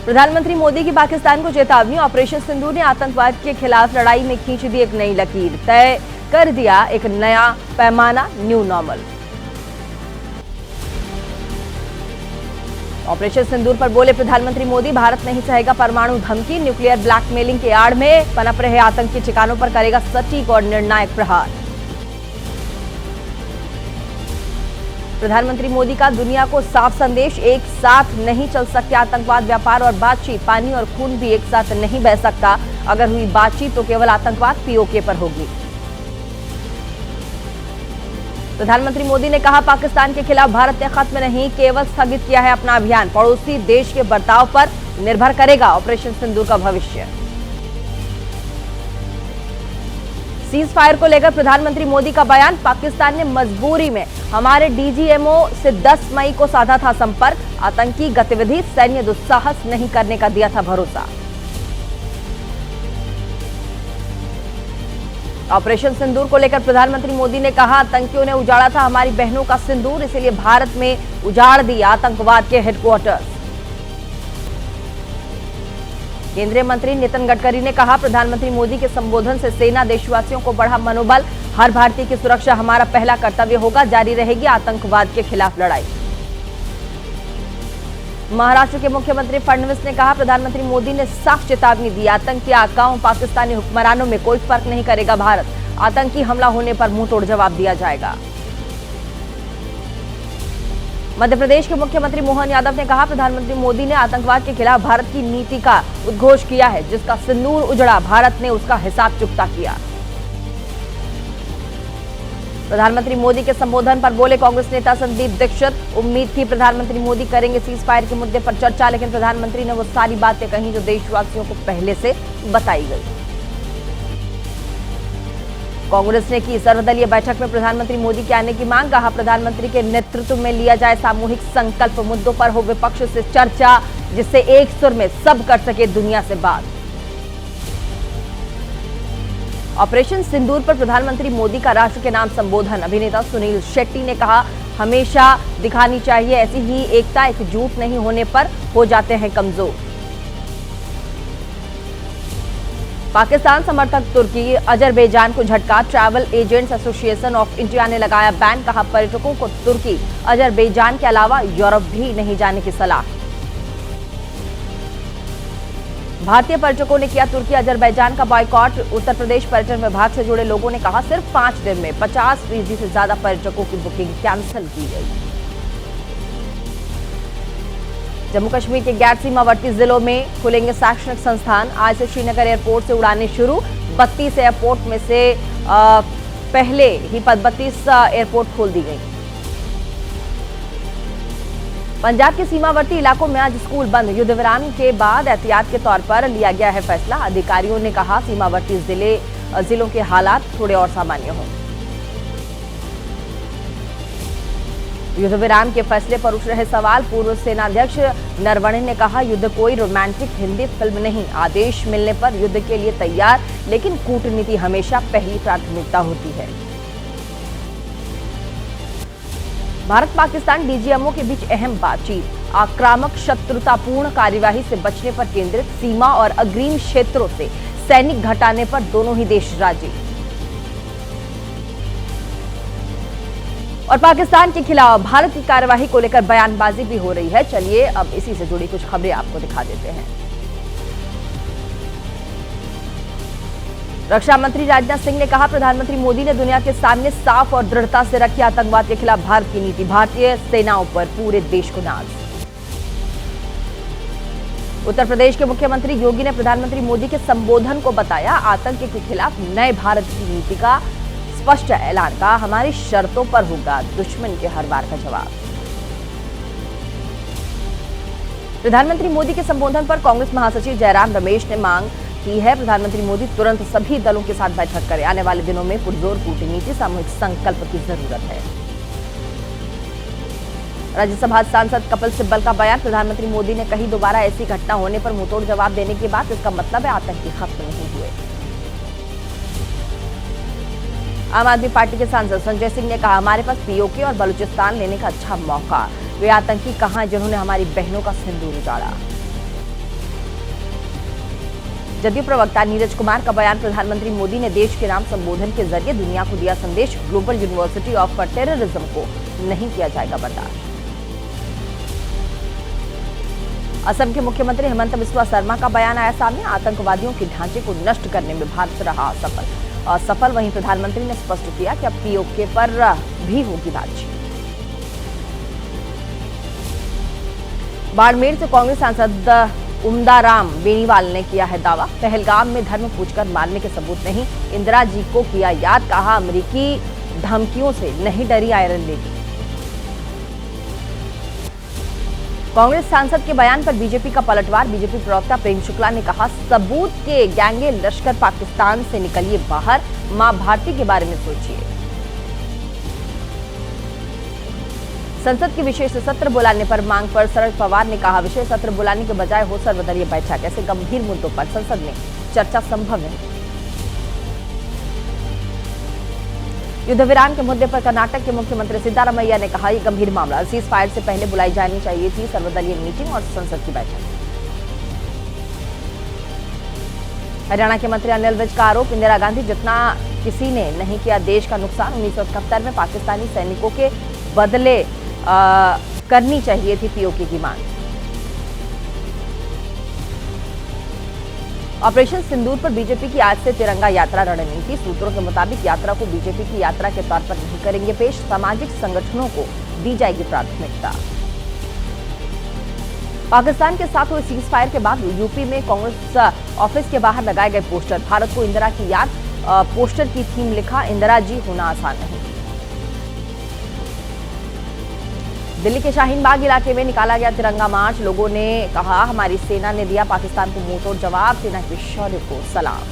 प्रधानमंत्री मोदी की पाकिस्तान को चेतावनी। ऑपरेशन सिंदूर ने आतंकवाद के खिलाफ लड़ाई में खींच दी एक नई लकीर, तय कर दिया एक नया पैमाना, न्यू नॉर्मल। ऑपरेशन सिंदूर पर बोले प्रधानमंत्री मोदी, भारत नहीं सहेगा परमाणु धमकी। न्यूक्लियर ब्लैकमेलिंग के आड़ में पनप रहे आतंकी ठिकानों पर करेगा सटीक और निर्णायक प्रहार। प्रधानमंत्री मोदी का दुनिया को साफ संदेश, एक साथ नहीं चल सकते आतंकवाद, व्यापार और बातचीत। पानी और खून भी एक साथ नहीं बह सकता। अगर हुई बातचीत तो केवल आतंकवाद पीओके पर होगी। प्रधानमंत्री मोदी ने कहा, पाकिस्तान के खिलाफ भारत ने खत्म नहीं, केवल स्थगित किया है अपना अभियान। पड़ोसी देश के बर्ताव पर निर्भर करेगा ऑपरेशन सिंदूर का भविष्य। सीज फायर को लेकर प्रधानमंत्री मोदी का बयान, पाकिस्तान ने मजबूरी में हमारे डीजीएमओ से 10 मई को साधा था संपर्क। आतंकी गतिविधि, सैन्य दुस्साहस नहीं करने का दिया था भरोसा। ऑपरेशन सिंदूर को लेकर प्रधानमंत्री मोदी ने कहा, आतंकियों ने उजाड़ा था हमारी बहनों का सिंदूर, इसीलिए भारत में उजाड़ दिया आतंकवाद के हेडक्वार्टर्स। केंद्रीय मंत्री नितिन गडकरी ने कहा, प्रधानमंत्री मोदी के संबोधन से सेना देशवासियों को बढ़ा मनोबल। हर भारतीय की सुरक्षा हमारा पहला कर्तव्य होगा, जारी रहेगी आतंकवाद के खिलाफ लड़ाई। महाराष्ट्र के मुख्यमंत्री फडणवीस ने कहा, प्रधानमंत्री मोदी ने साफ चेतावनी दी, आतंकी आकाओं, पाकिस्तानी हुक्मरानों में कोई फर्क नहीं करेगा भारत। आतंकी हमला होने पर मुंहतोड़ जवाब दिया जाएगा। मध्य प्रदेश के मुख्यमंत्री मोहन यादव ने कहा, प्रधानमंत्री मोदी ने आतंकवाद के खिलाफ भारत की नीति का उद्घोष किया है। जिसका सिंदूर उजड़ा, भारत ने उसका हिसाब चुकता किया। प्रधानमंत्री मोदी के संबोधन पर बोले कांग्रेस नेता संदीप दीक्षित, उम्मीद थी प्रधानमंत्री मोदी करेंगे सीज फायर के मुद्दे पर चर्चा, लेकिन प्रधानमंत्री ने वो सारी बातें कही जो देशवासियों को पहले से बताई गई। कांग्रेस ने की सर्वदलीय बैठक में प्रधानमंत्री मोदी के आने की मांग, कहा प्रधानमंत्री के नेतृत्व में लिया जाए सामूहिक संकल्प, मुद्दों पर हो विपक्ष से चर्चा, जिससे एक सुर में सब कर सके दुनिया से बात। ऑपरेशन सिंदूर पर प्रधानमंत्री मोदी का राष्ट्र के नाम संबोधन, अभिनेता सुनील शेट्टी ने कहा, हमेशा दिखानी चाहिए ऐसी ही एकता, एकजुट नहीं होने पर हो जाते हैं कमजोर। पाकिस्तान समर्थक तुर्की, अजरबैजान को झटका, travel agents association of India ने लगाया बैन, कहा पर्यटकों को तुर्की, अजरबैजान के अलावा यूरोप भी नहीं जाने की सलाह। भारतीय पर्यटकों ने किया तुर्की अजरबैजान का बॉयकॉट। उत्तर प्रदेश पर्यटन विभाग से जुड़े लोगों ने कहा, सिर्फ 5 दिन में 50% से ज्यादा पर्यटकों की बुकिंग कैंसिल की गई। जम्मू कश्मीर के गैर सीमावर्ती जिलों में खुलेंगे शैक्षणिक संस्थान। आज से श्रीनगर एयरपोर्ट से उड़ानें शुरू। 32 एयरपोर्ट में से पहले ही 32 एयरपोर्ट खोल दी गई। पंजाब के सीमावर्ती इलाकों में आज स्कूल बंद। युद्ध विराम के बाद एहतियात के तौर पर लिया गया है फैसला। अधिकारियों ने कहा, सीमावर्ती जिलों के हालात थोड़े और सामान्य हों। युद्ध विराम के फैसले पर उठ रहे सवाल, पूर्व सेनाध्यक्ष नरवणे ने कहा, युद्ध कोई रोमांटिक हिंदी फिल्म नहीं। आदेश मिलने पर युद्ध के लिए तैयार, लेकिन कूटनीति हमेशा पहली प्राथमिकता होती है। भारत पाकिस्तान डीजीएमओ के बीच अहम बातचीत, आक्रामक शत्रुतापूर्ण कार्यवाही से बचने पर केंद्रित, सीमा और अग्रिम क्षेत्रों से सैनिक घटाने पर दोनों ही देश राजी। और पाकिस्तान के खिलाफ भारत की कार्यवाही को लेकर बयानबाजी भी हो रही है। चलिए अब इसी से जुड़ी कुछ खबरें आपको दिखा देते हैं। रक्षा मंत्री राजनाथ सिंह ने कहा, प्रधानमंत्री मोदी ने दुनिया के सामने साफ और दृढ़ता से रखी आतंकवाद के खिलाफ भारत की नीति, भारतीय सेनाओं पर पूरे देश को नाज। उत्तर प्रदेश के मुख्यमंत्री योगी ने प्रधानमंत्री मोदी के संबोधन को बताया आतंक के खिलाफ नए भारत की नीति का स्पष्ट ऐलान, का हमारी शर्तों पर होगा दुश्मन के हर वार का जवाब। प्रधानमंत्री मोदी के संबोधन पर कांग्रेस महासचिव जयराम रमेश ने मांग की है, प्रधानमंत्री मोदी तुरंत सभी दलों के साथ बैठक करें। आने वाले दिनों में पुरजोर कूटनीति, सामूहिक संकल्प की जरूरत है। राज्यसभा सांसद कपिल सिब्बल का बयान, प्रधानमंत्री मोदी ने कही, दोबारा ऐसी घटना होने पर मुंहतोड़ जवाब देने की बात, इसका मतलब है आतंकी खत्म नहीं हुए। आम आदमी पार्टी के सांसद संजय सिंह ने कहा, हमारे पास पीओके और बलूचिस्तान लेने का अच्छा मौका, वे आतंकी कहां जिन्होंने हमारी बहनों का सिंदूर उजाड़ा। जदयू प्रवक्ता नीरज कुमार का बयान, प्रधानमंत्री मोदी ने देश के नाम संबोधन के जरिए दुनिया को दिया संदेश, ग्लोबल यूनिवर्सिटी ऑफ टेररिज्म को नहीं किया जाएगा बर्दाश्त। असम के मुख्यमंत्री हेमंत बिस्वा शर्मा का बयान आया सामने, आतंकवादियों के ढांचे को नष्ट करने में भारत रहा असफल। वहीं प्रधानमंत्री ने स्पष्ट किया कि अब पीओके पर भी होगी बातचीत। बाड़मेर से कांग्रेस सांसद उमदाराम बेनीवाल ने किया है दावा, पहलगाम में धर्म पूछकर मारने के सबूत नहीं, इंदिरा जी को किया याद, कहा अमेरिकी धमकियों से नहीं डरी आयरन लेडी। कांग्रेस सांसद के बयान पर बीजेपी का पलटवार, बीजेपी प्रवक्ता प्रेम शुक्ला ने कहा, सबूत के गैंगे लश्कर पाकिस्तान से निकलिए बाहर, मां भारती के बारे में सोचिए। संसद की विशेष सत्र बुलाने पर मांग पर शरद पवार ने कहा, विशेष सत्र बुलाने के बजाय हो सर्वदलीय बैठक, ऐसे गंभीर मुद्दों पर संसद में चर्चा संभव है। युद्ध विराम के मुद्दे पर कर्नाटक के मुख्यमंत्री सिद्धारमैया ने कहा, यह गंभीर मामला, सीज फायर से पहले बुलाई जानी चाहिए थी सर्वदलीय मीटिंग और संसद की बैठक। हरियाणा के मंत्री अनिल विज का आरोप, इंदिरा गांधी जितना किसी ने नहीं किया देश का नुकसान, 1971 में पाकिस्तानी सैनिकों के बदले करनी चाहिए थी पीओके की मांग। ऑपरेशन सिंदूर पर बीजेपी की आज से तिरंगा यात्रा रणनीति, सूत्रों के मुताबिक यात्रा को बीजेपी की यात्रा के तौर पर नहीं करेंगे पेश, सामाजिक संगठनों को दी जाएगी प्राथमिकता। पाकिस्तान के साथ हुए सीज फायर के बाद यूपी में कांग्रेस ऑफिस के बाहर लगाए गए पोस्टर, भारत को इंदिरा की याद, पोस्टर की थीम लिखा, इंदिरा जी होना आसान नहीं। दिल्ली के शाहीन बाग इलाके में निकाला गया तिरंगा मार्च, लोगों ने कहा, हमारी सेना ने दिया पाकिस्तान को मुंहतोड़ जवाब, सेना के शौर्य को सलाम।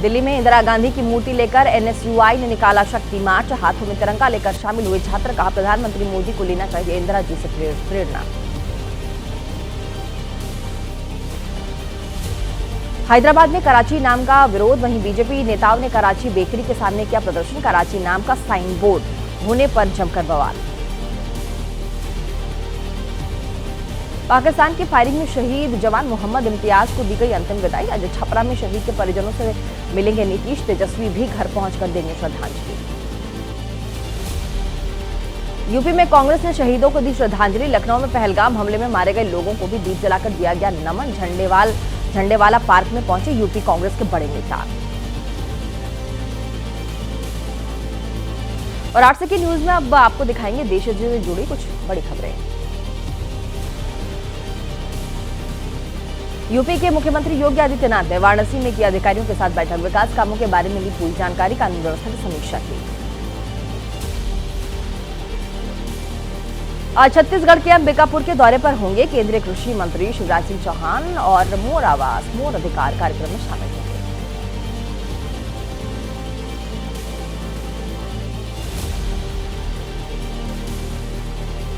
दिल्ली में इंदिरा गांधी की मूर्ति लेकर एनएसयूआई ने निकाला शक्ति मार्च, हाथों में तिरंगा लेकर शामिल हुए छात्र, कहा, प्रधानमंत्री मोदी को लेना चाहिए इंदिरा जी से प्रेरणा। हैदराबाद में कराची नाम का विरोध, वहीं बीजेपी नेताओं ने कराची बेकरी के सामने किया प्रदर्शन, कराची नाम का साइन बोर्ड होने पर जमकर बवाल। पाकिस्तान की फायरिंग में शहीद जवान मोहम्मद इम्तियाज को दी गई अंतिम विदाई, आज छपरा में शहीद के परिजनों से मिलेंगे नीतीश, तेजस्वी भी घर पहुंचकर देंगे श्रद्धांजलि। यूपी में कांग्रेस ने शहीदों को दी श्रद्धांजलि, लखनऊ में पहलगाम हमले में मारे गए लोगों को भी दीप जलाकर दिया गया नमन, झंडेवाला पार्क में पहुंचे यूपी कांग्रेस के बड़े नेता। और आरसी की न्यूज में अब आपको दिखाएंगे देश से जुड़ी कुछ बड़ी खबरें। यूपी के मुख्यमंत्री योगी आदित्यनाथ ने वाराणसी में किया अधिकारियों के साथ बैठक, विकास कामों के बारे में ली पूरी जानकारी, कानून व्यवस्था की समीक्षा की। आज छत्तीसगढ़ के अंबिकापुर के दौरे पर होंगे केंद्रीय कृषि मंत्री शिवराज सिंह चौहान और मोर आवास मोर अधिकार कार्यक्रम में शामिल होंगे।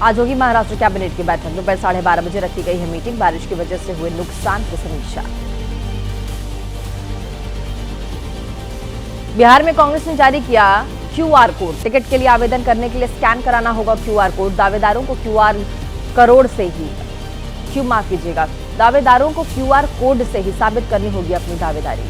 आज होगी महाराष्ट्र कैबिनेट की बैठक, दोपहर 12:30 बजे रखी गई है मीटिंग, बारिश की वजह से हुए नुकसान की समीक्षा। बिहार में कांग्रेस ने जारी किया क्यूआर कोड, टिकट के लिए आवेदन करने के लिए स्कैन कराना होगा क्यूआर कोड, दावेदारों को क्यूआर कोड से ही साबित करनी होगी अपनी दावेदारी।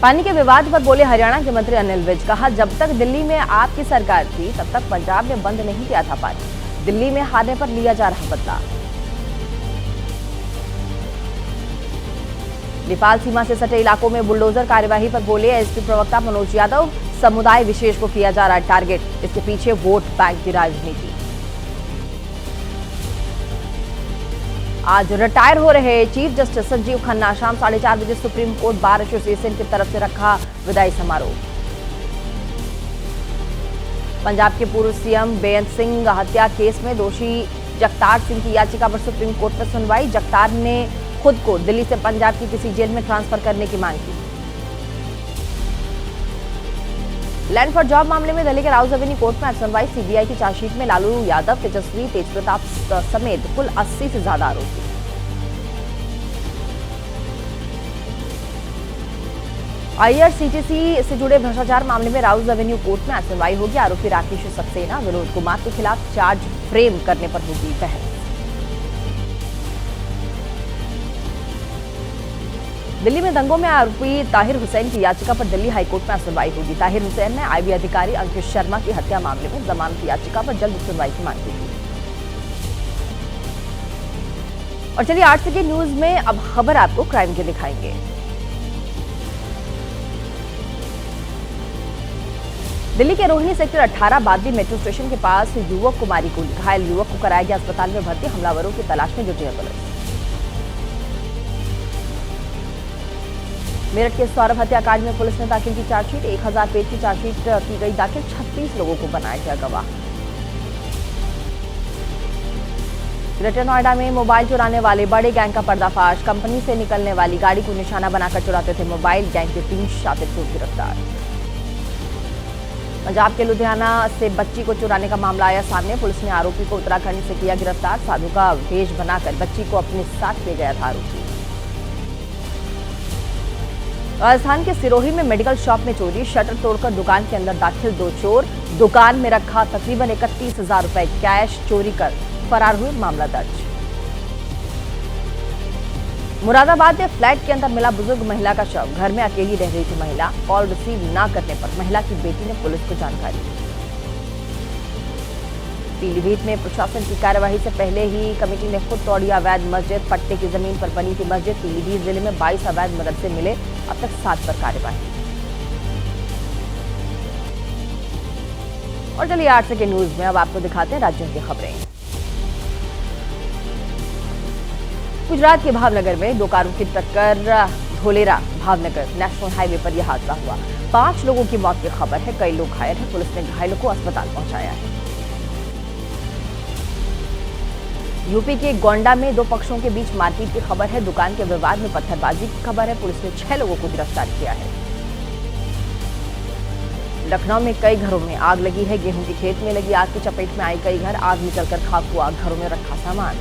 पानी के विवाद पर बोले हरियाणा के मंत्री अनिल विज, कहा, जब तक दिल्ली में आपकी सरकार थी तब तक पंजाब ने बंद नहीं किया था पानी, दिल्ली में हारने पर लिया जा रहा बदला। नेपाल सीमा से सटे इलाकों में बुलडोजर कार्यवाही पर बोले एसपी प्रवक्ता मनोज यादव, समुदाय विशेष को किया जा रहा है टारगेट, इसके पीछे वोट बैंक की राजनीति। आज रिटायर हो रहे चीफ जस्टिस संजीव खन्ना, शाम 4:30 बजे सुप्रीम कोर्ट बार एसोसिएशन की तरफ से रखा विदाई समारोह। पंजाब के पूर्व सीएम बेअंत सिंह हत्या केस में दोषी जगतार सिंह की याचिका पर सुप्रीम कोर्ट में सुनवाई, जगतार ने खुद को दिल्ली से पंजाब की किसी जेल में ट्रांसफर करने की मांग की। लैंड फॉर जॉब मामले में दिल्ली के राउज एवेन्यू कोर्ट में आज सुनवाई, सीबीआई की चार्जशीट में लालू यादव, तेजस्वी, तेजप्रताप समेत कुल 80 से ज्यादा आरोपी। आईआरसीटीसी से जुड़े भ्रष्टाचार मामले में राउज एवेन्यू कोर्ट में आज सुनवाई होगी, आरोपी राकेश सक्सेना, विनोद कुमार के खिलाफ चार्ज फ्रेम करने पर होगी बहस। दिल्ली में दंगों में आरोपी ताहिर हुसैन की याचिका पर दिल्ली हाईकोर्ट में सुनवाई होगी। ताहिर हुसैन ने आईबी अधिकारी अंकित शर्मा की हत्या मामले में जमानत याचिका पर जल्द सुनवाई की मांग की थी। और चलिए 8 से के न्यूज में अब खबर आपको क्राइम की दिखाएंगे। दिल्ली के रोहिणी सेक्टर 18 बादली मेट्रो स्टेशन के पास युवक को मारी गोली, घायल युवक को कराया गया अस्पताल में भर्ती। हमलावरों की तलाश में जुटी है पुलिस। मेरठ के सौरभ हत्याकांड में पुलिस ने दाखिल की चार्जशीट। 1000 पेज की चार्जशीट की गई दाखिल। 36 लोगों को बनाया गया गवाह। ग्रेटर नोएडा में मोबाइल चुराने वाले बड़े गैंग का पर्दाफाश। कंपनी से निकलने वाली गाड़ी को निशाना बनाकर चुराते थे मोबाइल। गैंग के 3 शातिर को गिरफ्तार। पंजाब के लुधियाना से बच्ची को चुराने का मामला आया सामने। पुलिस ने आरोपी को उत्तराखंड से किया गिरफ्तार। साधु का भेष बनाकर बच्ची को अपने साथ ले गया था आरोपी। राजस्थान के सिरोही में मेडिकल शॉप में चोरी। शटर तोड़कर दुकान के अंदर दाखिल 2 चोर। दुकान में रखा तकरीबन 31,000 रुपए कैश चोरी कर फरार हुए, मामला दर्ज। मुरादाबाद में फ्लैट के अंदर मिला बुजुर्ग महिला का शव। घर में अकेली रह रही थी महिला। कॉल रिसीव न करने पर महिला की बेटी ने पुलिस को जानकारी दी। पीलीभीत में प्रशासन की कार्यवाही से पहले ही कमेटी ने खुद तोड़ी अवैध मस्जिद। पट्टे की जमीन पर बनी थी मस्जिद। पीलीभीत जिले में 22 अवैध मदरसे मिले। अब तक 7 पर कार्यवाही। और चलिए 8 से के न्यूज में अब आपको दिखाते हैं राज्यों की खबरें। गुजरात के भावनगर में 2 कारों की टक्कर। धोलेरा भावनगर नेशनल हाईवे पर यह हादसा हुआ। 5 लोगों की मौत की खबर है। कई लोग घायल हैं। पुलिस ने घायलों को अस्पताल पहुंचाया है। यूपी के गोंडा में 2 पक्षों के बीच मारपीट की खबर है। दुकान के विवाद में पत्थरबाजी की खबर है। पुलिस ने 6 लोगों को गिरफ्तार किया है। लखनऊ में कई घरों में आग लगी है। गेहूं के खेत में लगी आग की चपेट में आई कई घर। आग निकलकर खाक हुआ घरों में रखा सामान।